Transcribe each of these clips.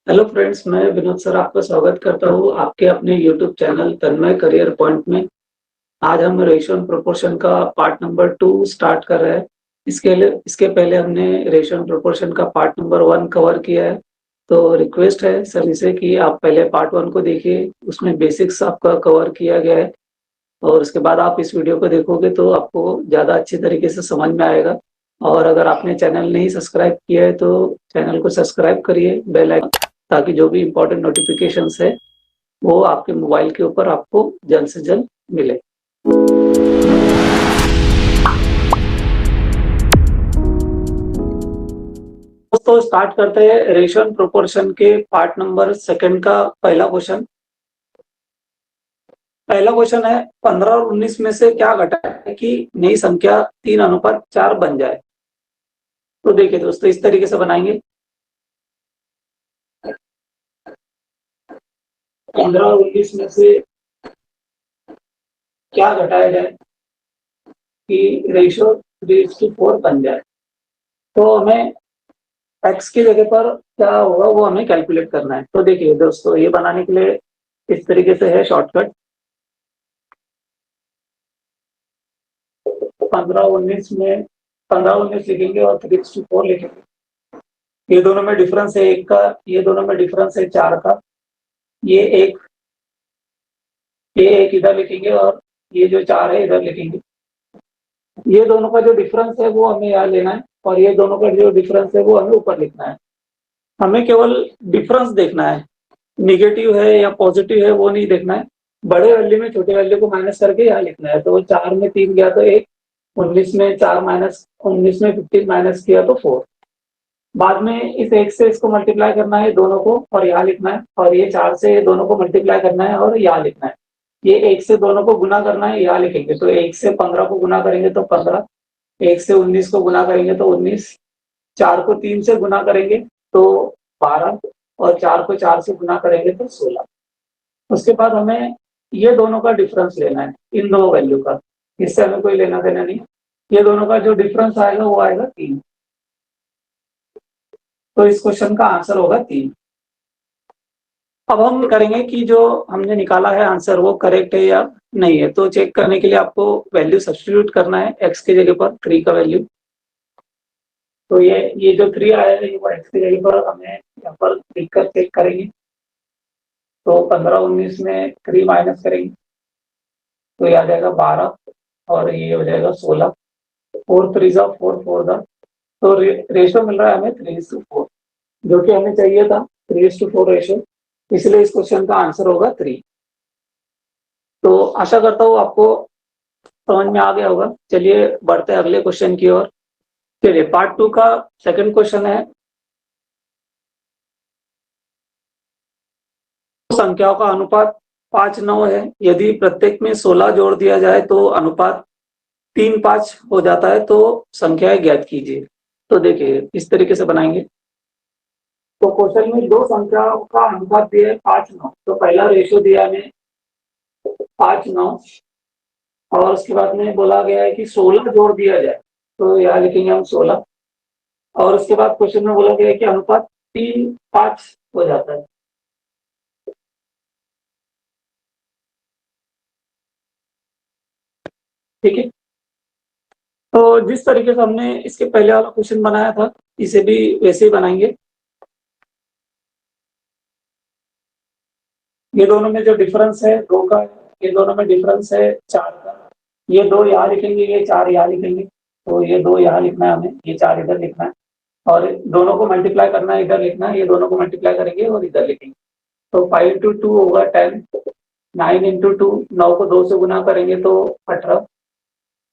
Hello friends, मैं Vinod sir आपका स्वागत करता हूँ आपके अपने यूट्यूब चैनल तन्मय करियर पॉइंट में। आज हम रेशियो एंड प्रोपोर्शन का पार्ट नंबर 2 स्टार्ट कर रहे हैं। इसके पहले हमने रेशियो एंड प्रोपोर्शन का पार्ट नंबर 1 कवर किया है। तो रिक्वेस्ट है सभी से कि आप पहले पार्ट 1 को देखिए, उसमें बेसिक्स आपका कवर किया गया है और उसके बाद आप इस वीडियो को देखोगे तो आपको ज़्यादा अच्छी तरीके से समझ में आएगा। और अगर आपने चैनल नहीं सब्सक्राइब किया है तो चैनल को सब्सक्राइब करिए, बेल आइकन, ताकि जो भी इम्पोर्टेंट नोटिफिकेशंस है वो आपके मोबाइल के ऊपर आपको जल्द से जल्द मिले। दोस्तों स्टार्ट करते हैं रेशियो एंड प्रोपोर्शन के पार्ट नंबर 2 का पहला क्वेश्चन। पहला क्वेश्चन है 15 और 19 में से क्या घटा है कि नई संख्या 3:4 बन जाए। तो देखिए दोस्तों, इस तरीके से बनाएंगे। 15 और 19 में से क्या घटाया जाए कि रेशियो 3:4 बन जाए। तो हमें एक्स की जगह पर क्या होगा वो हमें कैलकुलेट करना है। तो देखिए दोस्तों, ये बनाने के लिए इस तरीके से है शॉर्टकट। 15-19 में 15-19 लिखेंगे और 3:4 लिखेंगे। ये दोनों में डिफरेंस है 1 का, ये दोनों में डिफरेंस है 4 का। ये एक इधर लिखेंगे और ये जो 4 है इधर लिखेंगे। ये दोनों का जो डिफरेंस है वो हमें यहाँ लेना है और ये दोनों का जो डिफरेंस है वो हमें ऊपर लिखना है। हमें केवल डिफरेंस देखना है, निगेटिव है या पॉजिटिव है वो नहीं देखना है। बड़े वैल्यू में छोटे वैल्यू को माइनस करके यहाँ लिखना है। तो 4 में 3 गया तो 1, 19 में 4 माइनस 19 में 15 माइनस किया तो 4। बाद में इस 1 से इसको मल्टीप्लाई करना है दोनों को और यहाँ लिखना है, और ये 4 से दोनों को मल्टीप्लाई करना है और यहाँ लिखना है। ये 1 से दोनों को गुना करना है, यहाँ लिखेंगे। तो 1 से 15 को गुना करेंगे तो 15, 1 से 19 को गुना करेंगे तो 19, 4 को 3 से गुना करेंगे तो 12 और 4 को 4 से गुना करेंगे तो 16। उसके बाद हमें ये दोनों का डिफरेंस लेना है, इन दो वैल्यू का। इससे हमें कोई लेना देना नहीं। ये दोनों का जो डिफरेंस आएगा वो आएगा 3। तो इस क्वेश्चन का आंसर होगा 3। अब हम करेंगे कि जो हमने निकाला है आंसर वो करेक्ट है या नहीं है। तो चेक करने के लिए आपको वैल्यू सब्स्टिट्यूट करना है एक्स की जगह पर 3 का वैल्यू। तो ये जो 3 आया है वो एक्स की जगह पर हमें यहाँ पर लिख कर चेक करेंगे। तो 15-19 में 3 माइनस करेंगे तो ये आ जाएगा 12 और ये हो जाएगा 16। 4 3 जा 4 4 जा। तो रेशियो मिल रहा है हमें 3:4, जो कि हमें चाहिए था 3:4 रेशियो। इसलिए इस क्वेश्चन का आंसर होगा 3। तो आशा करता हूँ आपको समझ में आ गया होगा। चलिए बढ़ते हैं अगले क्वेश्चन की ओर। चलिए पार्ट 2 का सेकंड क्वेश्चन है, संख्याओं का अनुपात 5:9 है। यदि प्रत्येक में 16 जोड़ दिया जाए तो अनुपात 3:5 हो जाता है। तो संख्याएं ज्ञात कीजिए। तो देखिए इस तरीके से बनाएंगे। तो क्वेश्चन में दो संख्याओं का अनुपात दिया है 5:9। तो पहला रेशियो दिया है हमें 5:9 और उसके बाद में बोला गया है कि 16 जोड़ दिया जाए। तो यहाँ लिखेंगे हम 16 और उसके बाद क्वेश्चन में बोला गया है कि अनुपात 3:5 हो जाता है। ठीक है। तो जिस तरीके से हमने इसके पहले वाला क्वेश्चन बनाया था इसे भी वैसे ही बनाएंगे। ये दोनों में जो डिफरेंस है 2 का, ये दोनों में डिफरेंस है 4 का। ये 2 यहाँ लिखेंगे, ये 4 यहाँ लिखेंगे। तो ये 2 यहाँ लिखना है हमें, ये 4 इधर लिखना है और दोनों को मल्टीप्लाई करना है, इधर लिखना है। ये दोनों को मल्टीप्लाई करेंगे और इधर लिखेंगे। तो 5 इंटू 2 होगा 10, 9 इंटू 2, 9 को 2 से गुना करेंगे तो 18,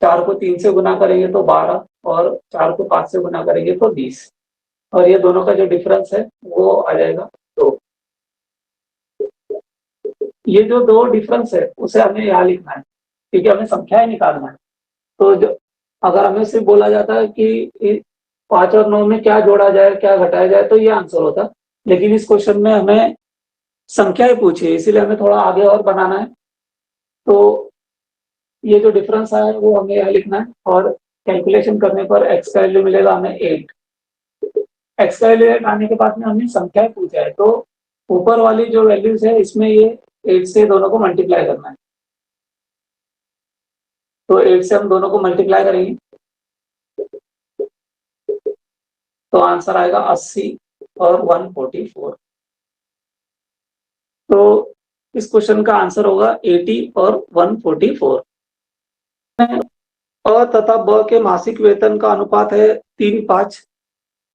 4 को 3 से गुना करेंगे तो 12 और 4 को 5 से गुना करेंगे तो 20। और ये दोनों का जो डिफरेंस है वो आ जाएगा 2। ये जो 2 डिफरेंस है उसे हमें यहाँ लिखना है, क्योंकि हमें संख्याएं निकालना है। तो जो अगर हमें सिर्फ बोला जाता है कि 5 और 9 में क्या जोड़ा जाए क्या घटाया जाए तो ये आंसर होता। लेकिन इस क्वेश्चन में हमें संख्याएं पूछी है, इसीलिए हमें थोड़ा आगे और बनाना है। तो ये जो डिफरेंस आया है वो हमें यहाँ लिखना है और कैलकुलेशन करने पर एक्स का वैल्यू मिलेगा हमें 8। एक्स का वैल्यू आने के बाद में हमने संख्या पूछा है, तो ऊपर वाली जो वैल्यूज है इसमें ये 8 से दोनों को मल्टीप्लाई करना है। तो 8 से हम दोनों को मल्टीप्लाई करेंगे तो आंसर आएगा 80 और 144। तो इस क्वेश्चन का आंसर होगा 80 और 144। अ तथा ब के मासिक वेतन का अनुपात है 3:5।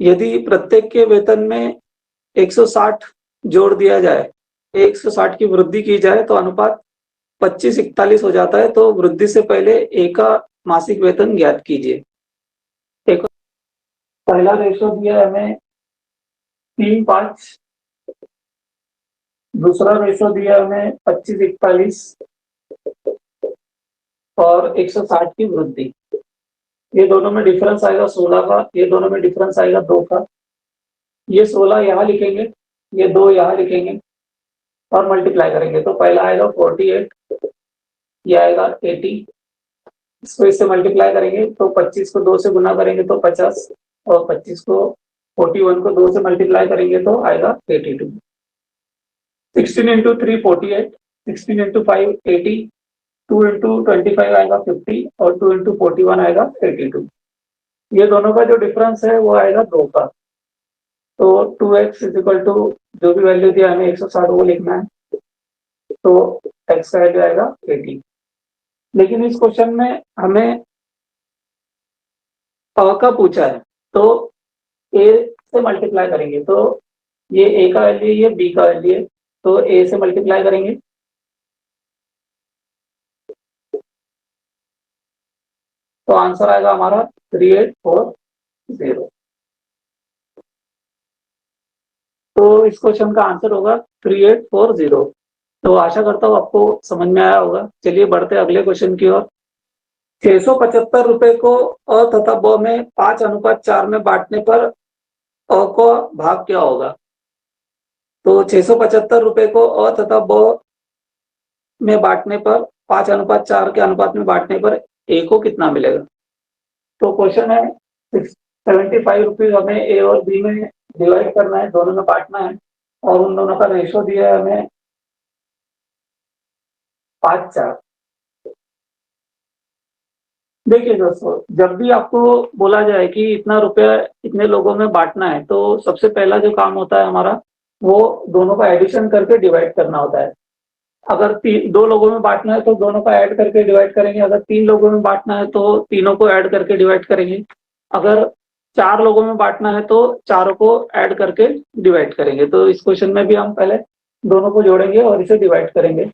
यदि प्रत्येक के वेतन में 160 जोड़ दिया जाए, 160 की वृद्धि की जाए तो अनुपात 25:41 हो जाता है। तो वृद्धि से पहले ए का मासिक वेतन ज्ञात कीजिए। एक पहला रेशो दिया है हमें 3:5, दूसरा रेशो दिया है हमें 25:41 और 160 की वृद्धि। ये दोनों में डिफरेंस आएगा 16 का, ये दोनों में डिफरेंस आएगा 2 का। ये 16 यहाँ लिखेंगे, ये 2 यहाँ लिखेंगे और मल्टीप्लाई करेंगे तो पहला आएगा 48, ये आएगा 80। इसको इससे मल्टीप्लाई करेंगे तो 25 को 2 से गुना करेंगे तो 50 और 25 को 41 को 2 से मल्टीप्लाई करेंगे तो आएगा 82। 16 इंटू 3 48, 16 इंटू 5 80, 2 इंटू 25 आएगा 50 और 2 इंटू 41 आएगा 82। ये दोनों का जो डिफरेंस है वो आएगा 2 का। तो 2x इज इक्वल टू जो भी वैल्यू दिया हमें 160 वो लिखना है, तो x का वैल्यू आएगा 80। लेकिन इस क्वेश्चन में हमें अ का पूछा है तो a से मल्टीप्लाई करेंगे, तो ये a का वैल्यू ये b का वैल्यू है, तो a से मल्टीप्लाई करेंगे तो आंसर आएगा हमारा 3840। तो इस क्वेश्चन का आंसर होगा 3840। तो आशा करता हूँ आपको समझ में आया होगा। चलिए बढ़ते अगले क्वेश्चन की ओर। 675 रुपए को अ तथा ब में 5:4 में बांटने पर अ का भाग क्या होगा? तो 675 रुपए को अ तथा ब में बांटने पर 5:4 के अनुपात में बांटने पर ए को कितना मिलेगा? तो क्वेश्चन है 75 रुपीज हमें ए और बी में डिवाइड करना है, दोनों में बांटना है और उन दोनों का रेशो दिया है हमें 5:4। देखिए दोस्तों, जब भी आपको बोला जाए कि इतना रुपया इतने लोगों में बांटना है तो सबसे पहला जो काम होता है हमारा वो दोनों का एडिशन करके डिवाइड करना होता है। अगर 2 लोगों में बांटना है तो दोनों का ऐड करके डिवाइड करेंगे, अगर 3 लोगों में बांटना है तो तीनों को ऐड करके डिवाइड करेंगे, अगर 4 लोगों में बांटना है तो चारों को ऐड करके डिवाइड करेंगे। तो इस क्वेश्चन में भी हम पहले दोनों को जोड़ेंगे और इसे डिवाइड करेंगे।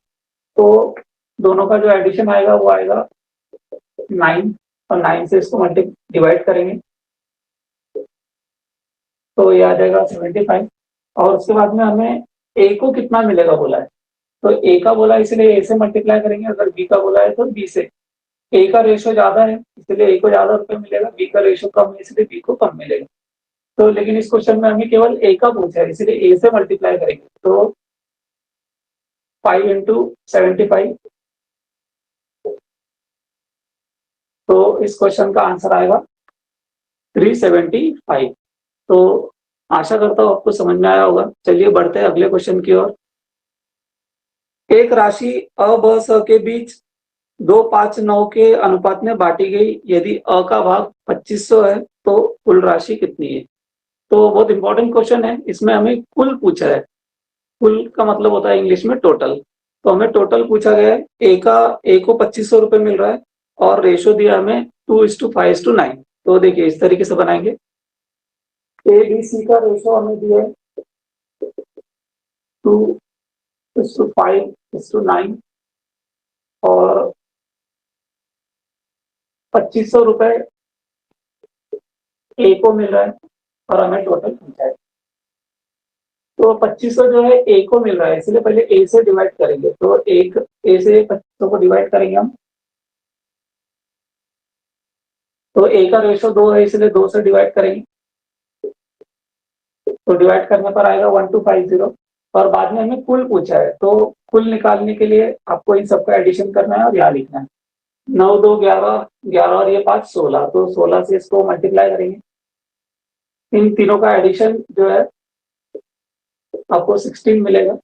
तो दोनों का जो एडिशन आएगा वो आएगा 9 और 9 से इसको डिवाइड करेंगे तो ये आ जाएगा 75। और उसके बाद में हमें ए को कितना मिलेगा बोला है, तो ए का बोला है इसलिए ए से मल्टीप्लाई करेंगे, अगर बी का बोला है तो बी से। ए का रेशो ज्यादा है इसलिए ए को ज्यादा रुपए मिलेगा, बी का रेशो कम है इसलिए बी को कम मिलेगा। तो लेकिन इस क्वेश्चन में हमें केवल ए का पूछा है इसलिए ए से मल्टीप्लाई करेंगे तो 5 इंटू 75। तो इस क्वेश्चन का आंसर आएगा 375। तो आशा करता हूँ आपको समझ में आया होगा। चलिए बढ़ते हैं अगले क्वेश्चन की ओर। एक राशि अ ब स के बीच 2:5:9 के अनुपात में बांटी गई। यदि अ का भाग 2500 है तो कुल राशि कितनी है? तो बहुत इंपॉर्टेंट क्वेश्चन है, इसमें हमें कुल पूछा है। कुल का मतलब होता है इंग्लिश में टोटल। तो हमें टोटल पूछा गया है। ए को 2500 रुपए मिल रहा है और रेशो दिया हमें 2:5:9। तो देखिए इस तरीके से बनाएंगे। ए बी सी का रेशो हमें दिया है 2:5:9 और 2500 रुपए ए को मिल रहा है और हमें टोटल पूछा है। तो 2500 जो है ए को मिल रहा है इसलिए पहले ए से डिवाइड करेंगे, तो एक ए से 2500 को डिवाइड करेंगे हम। तो ए का रेशो 2 है इसलिए 2 से डिवाइड करेंगे, तो डिवाइड करने पर आएगा 1250। और बाद में हमें कुल पूछा है तो कुल निकालने के लिए आपको इन सबका एडिशन करना है और यहाँ लिखना है। 9 2 11 11 और ये 5 16, तो 16 से इसको मल्टीप्लाई करेंगे इन तीनों का एडिशन जो है आपको 16 मिलेगा,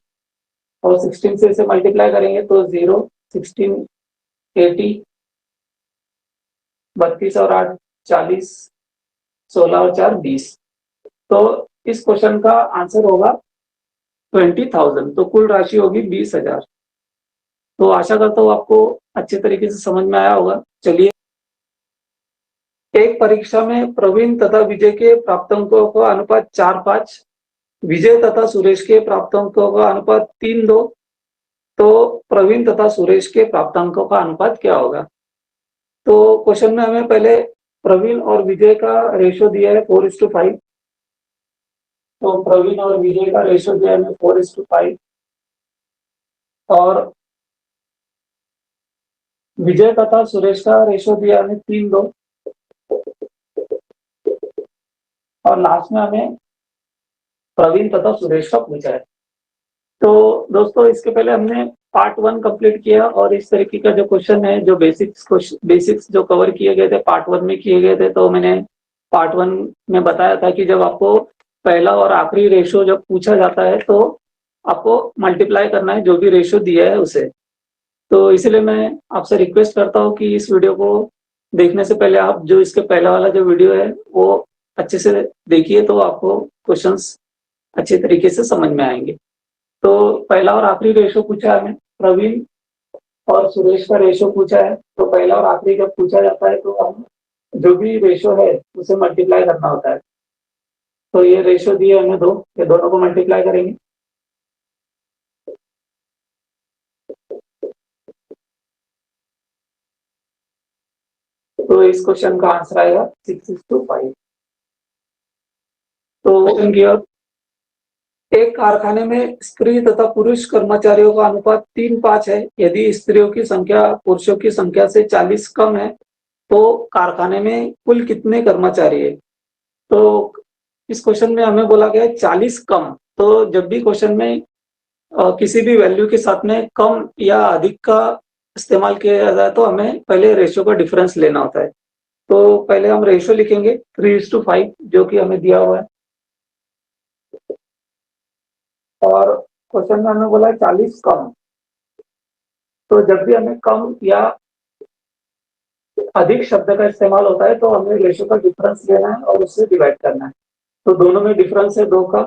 और 16 से इसे मल्टीप्लाई करेंगे तो 0, 16, 80, 32 और 8 40, 16 और 4 20। तो इस क्वेश्चन का आंसर होगा 20,000, तो कुल राशि होगी 20,000। तो आशा करता हूँ आपको अच्छे तरीके से समझ में आया होगा। चलिए, एक परीक्षा में प्रवीण तथा विजय के प्राप्तांकों का अनुपात 4:5, विजय तथा सुरेश के प्राप्तांकों का अनुपात 3:2, तो प्रवीण तथा सुरेश के प्राप्तांकों का अनुपात क्या होगा? तो क्वेश्चन में हमें पहले प्रवीण और विजय का रेशियो दिया है 4:5, तो प्रवीण और विजय का रेशियो दिया है 4:5, और विजय तथा सुरेश का रेशियो दिया है 3:2, और लास्ट में हमें प्रवीण तथा सुरेश का पूछा है। तो दोस्तों, इसके पहले हमने पार्ट 1 कंप्लीट किया, और इस तरीके का जो क्वेश्चन है, जो बेसिक्स जो कवर किए गए थे पार्ट 1 में किए गए थे, तो मैंने पार्ट 1 में बताया था कि जब आपको पहला और आखिरी रेशियो जब पूछा जाता है तो आपको मल्टीप्लाई करना है जो भी रेशियो दिया है उसे। तो इसलिए मैं आपसे रिक्वेस्ट करता हूँ कि इस वीडियो को देखने से पहले आप जो इसके पहला वाला जो वीडियो है वो अच्छे से देखिए, तो आपको क्वेश्चंस अच्छे तरीके से समझ में आएंगे। तो पहला और आखिरी रेशियो पूछा है हमें, प्रवीण और सुरेश का रेशियो पूछा है। तो पहला और आखिरी जब पूछा जाता है तो हम जो भी रेशियो है उसे मल्टीप्लाई करना होता है। तो ये रेशियो दिए हमें दो, ये दोनों को मल्टीप्लाई करेंगे। तो इस क्वेश्चन का आंसर आएगा 6:5। तो क्वेश्चन की ओर, एक कारखाने में स्त्री तथा पुरुष कर्मचारियों का अनुपात 3:5 है। यदि स्त्रियों की संख्या पुरुषों की संख्या से 40 कम है तो कारखाने में कुल कितने कर्मचारी है? तो इस क्वेश्चन में हमें बोला गया है 40 कम। तो जब भी क्वेश्चन में किसी भी वैल्यू के साथ में कम या अधिक का इस्तेमाल किया जाता है तो हमें पहले रेशियो का डिफरेंस लेना होता है। तो पहले हम रेशियो लिखेंगे 3:5 जो कि हमें दिया हुआ है, और क्वेश्चन में हमें बोला है 40 कम। तो जब भी हमें कम या अधिक शब्द का इस्तेमाल होता है तो हमें रेशियो का डिफरेंस लेना है और उससे डिवाइड करना है। तो दोनों में डिफरेंस है 2 का,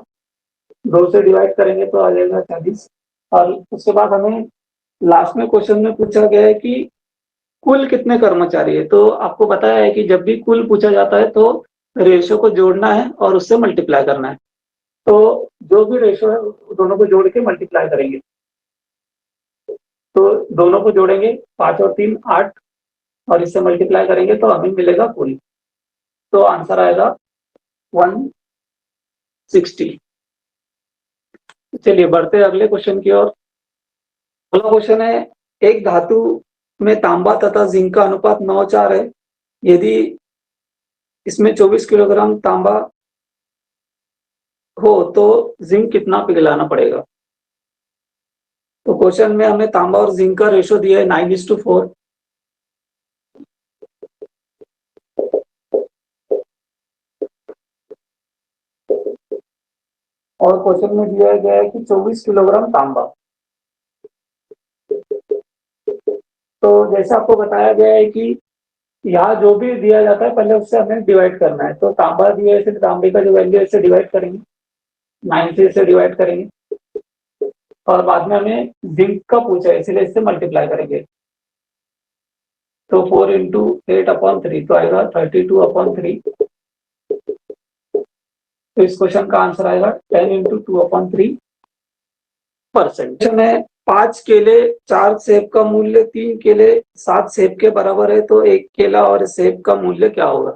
2 से डिवाइड करेंगे तो आ जाएगा 40। और उसके बाद हमें लास्ट में क्वेश्चन में पूछा गया है कि कुल कितने कर्मचारी है। तो आपको बताया है कि जब भी कुल पूछा जाता है तो रेशियो को जोड़ना है और उससे मल्टीप्लाई करना है। तो जो भी रेशियो है दोनों को जोड़ के मल्टीप्लाई करेंगे। तो दोनों को जोड़ेंगे, 5 और 3 8, और इससे मल्टीप्लाई करेंगे तो हमें मिलेगा कुल। तो आंसर आएगा 160। चलिए बढ़ते हैं अगले क्वेश्चन की ओर। अगला क्वेश्चन है, एक धातु में तांबा तथा जिंक का अनुपात 9:4 है। यदि इसमें 24 किलोग्राम तांबा हो तो जिंक कितना पिघलाना पड़ेगा? तो क्वेश्चन में हमें तांबा और जिंक का रेशियो दिया है 9:4, और क्वेश्चन में दिया गया है कि 24 किलोग्राम तांबा। तो जैसे आपको बताया गया है कि यहाँ जो भी दिया जाता है पहले उससे हमें डिवाइड करना है। तो तांबा दिया है, तांबे का जो वैल्यू है इससे डिवाइड करेंगे, 9 से इसे डिवाइड करेंगे, और बाद में हमें जिंक का पूछा है इसलिए इससे मल्टीप्लाई करेंगे। तो 4 इंटू 8/3 तो आएगा 32/3। तो इस क्वेश्चन का आंसर आएगा 10 इंटू 2/3%। में 5 केले 4 सेब का मूल्य 3 केले 7 सेब के बराबर है, तो 1 केला और सेब का मूल्य क्या होगा?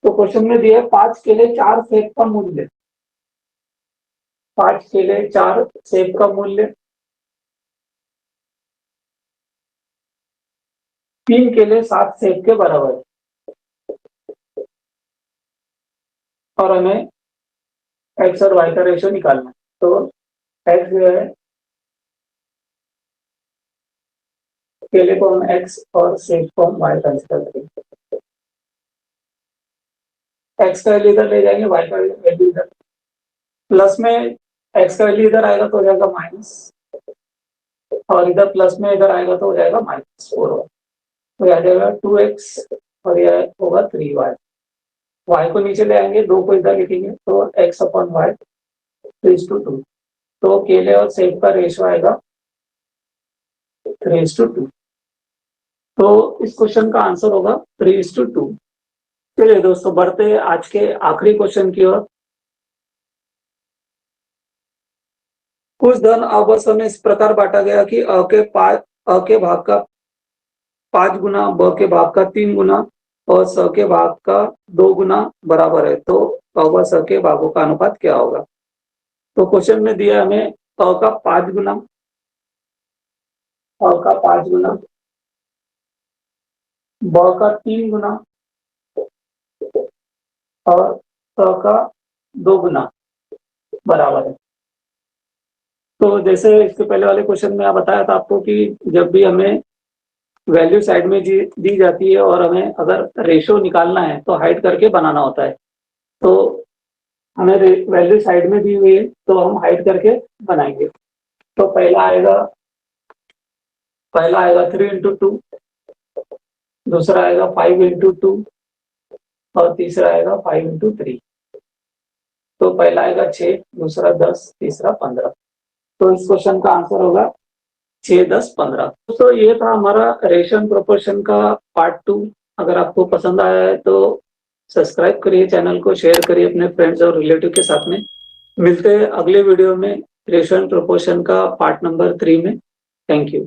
तो क्वेश्चन में दिया है 5 केले 4 सेब का मूल्य, 5 केले 4 सेब का मूल्य, 3 केले 7 सेब के बराबर है, और हमें एक्स और वाई का रेशियो निकालना है। तो एक्स जो है, केले को हम एक्स और सेब को हम वाई कंसिडर करेंगे। एक्स का वैल्यू इधर ले जाएंगे, वाई का वैल्यू इधर, प्लस में एक्स का वैल्यू इधर आएगा तो हो जाएगा माइनस, और इधर प्लस में इधर आएगा तो हो जाएगा -4, तो यह आ जाएगा 2x और यह होगा 3y। y को नीचे ले आएंगे, 2 को इधर लिखेंगे तो x अपॉन वाई 3:2, तो केले और सेब का रेशियो आएगा 3:2। तो इस क्वेश्चन का आंसर होगा 3:2। चलिए दोस्तों, बढ़ते हैं आज के आखिरी क्वेश्चन की ओर। कुछ धन आपस में इस प्रकार बांटा गया कि अ के भाग का 5 गुना, ब के भाग का 3 गुना और स के भाग का 2 गुना बराबर है, तो अ व स के भागों का अनुपात क्या होगा। तो क्वेश्चन में दिया हमें अ का 5 गुना, अ का 5 गुना, ब का 3 गुना और स का 2 गुना बराबर है। तो जैसे इसके पहले वाले क्वेश्चन में बताया था आपको कि जब भी हमें वैल्यू साइड में दी जाती है और हमें अगर रेशो निकालना है तो हाइड करके बनाना होता है, तो हमें वैल्यू साइड में दी हुई है तो हम हाइड करके बनाएंगे। तो पहला आएगा 3 × 2, दूसरा आएगा 5 × 2 और तीसरा आएगा 5 × 3। तो पहला आएगा 6, दूसरा 10, तीसरा 15। तो इस क्वेश्चन का आंसर होगा 6, 10, 15। तो ये था हमारा रेशन प्रोपोर्शन का पार्ट 2। अगर आपको पसंद आया है तो सब्सक्राइब करिए, चैनल को शेयर करिए अपने फ्रेंड्स और रिलेटिव के साथ में। मिलते हैं अगले वीडियो में रेशन प्रोपोर्शन का पार्ट नंबर 3 में। Thank you.